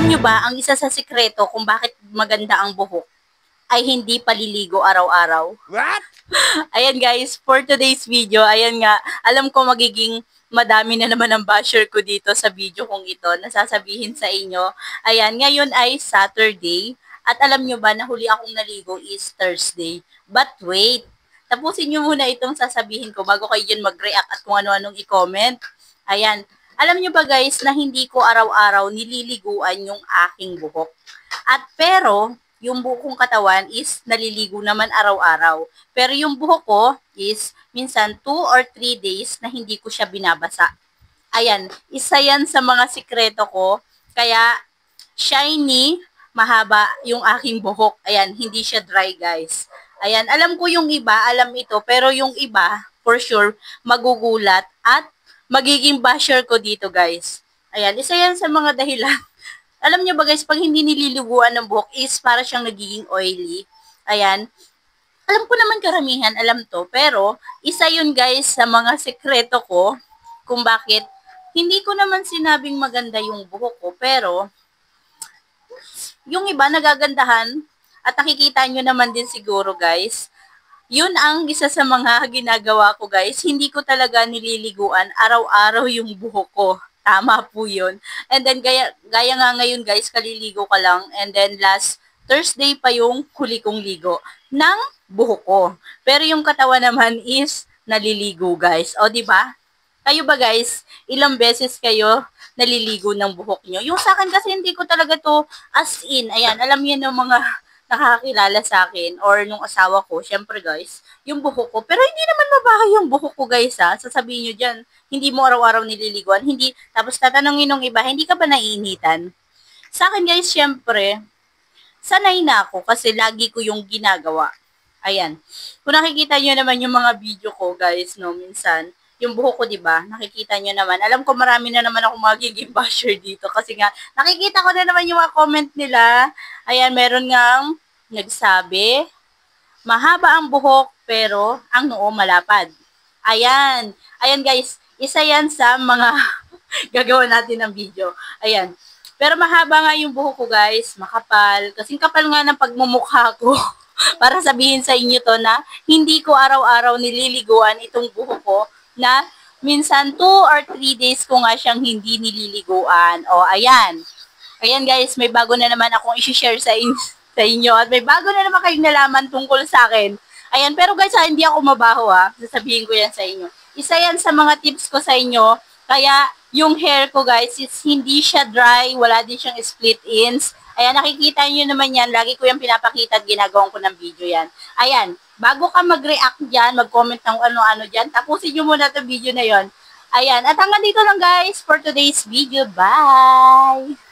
Alam nyo ba, ang isa sa sikreto kung bakit maganda ang buhok ay hindi paliligo araw-araw? What? Ayan guys, for today's video, ayan nga, alam ko magiging madami na naman ang basher ko dito sa video kong ito, nasasabihin sa inyo. Ayan, ngayon ay Saturday, at alam nyo ba na huli akong naligo is Thursday. But wait, tapusin nyo muna itong sasabihin ko bago kayo dyan mag-react at kung ano-anong i-comment. Ayan, alam nyo ba guys na hindi ko araw-araw nililiguan yung aking buhok. At pero, yung buhok kong katawan is naliligo naman araw-araw. Pero yung buhok ko is minsan 2 or 3 days na hindi ko siya binabasa. Ayan, isa yan sa mga sikreto ko. Kaya shiny, mahaba yung aking buhok. Ayan, hindi siya dry guys. Ayan, alam ko yung iba, alam ito. Pero yung iba, for sure, magugulat at magiging basher ko dito guys. Ayan, isa yan sa mga dahilan. Alam nyo ba guys, pag hindi nililiguan ng buhok is para siyang nagiging oily. Ayan. Alam ko naman karamihan, alam to. Pero, isa yun guys sa mga sekreto ko kung bakit hindi ko naman sinabing maganda yung buhok ko. Pero, yung iba nagagandahan at nakikita nyo naman din siguro guys. Yun ang isa sa mga ginagawa ko guys. Hindi ko talaga nililiguan araw-araw yung buhok ko. Tama po yun. And then, gaya nga ngayon guys, kaliligo ka lang. And then, last Thursday pa yung huli kong ligo ng buhok ko. Pero yung katawan naman is naliligo guys. O, di ba? Kayo ba guys, ilang beses kayo naliligo ng buhok nyo? Yung sa akin kasi hindi ko talaga to as in. Ayan, alam niyo ng mga nakakakilala sa akin or nung asawa ko, syempre guys, yung buhok ko. Pero hindi naman mabaho yung buhok ko guys ha. Sasabihin nyo dyan, hindi mo araw-araw nililiguan. Hindi, tapos tatanungin ng iba, hindi ka ba naiinitan? Sa akin guys, syempre, sanay na ako kasi lagi ko yung ginagawa. Ayan. Kung nakikita nyo naman yung mga video ko guys, no, minsan, yung buhok ko, 'di ba? Nakikita niyo naman. Alam ko marami na naman ako magiging basher dito kasi nga nakikita ko na naman yung mga comment nila. Ayan, meron ngang nagsabi, mahaba ang buhok pero ang noo malapad. Ayan. Ayan guys, isa yan sa mga gagawa natin ng video. Ayan. Pero mahaba nga yung buhok ko guys, makapal. Kasing kapal nga ng pagmumukha ko. Para sabihin sa inyo to na hindi ko araw-araw nililiguan itong buhok ko na minsan 2 or 3 days ko nga siyang hindi nililiguan. O, ayan. Ayan guys, may bago na naman akong i-share sa inyo. At may bago na naman kayong nalaman tungkol sa akin. Ayan, pero guys, hindi ako mabaho ha. Sasabihin ko yan sa inyo. Isa yan sa mga tips ko sa inyo. Kaya, yung hair ko guys, is hindi siya dry. Wala din siyang split ends. Ayan, nakikita nyo naman yan. Lagi ko yung pinapakita at ginagawang ko ng video yan. Ayan. Bago ka mag-react dyan, mag-comment ng ano-ano dyan, tapusin nyo muna itong video na yon. Ayan, at hanggang dito lang guys for today's video. Bye!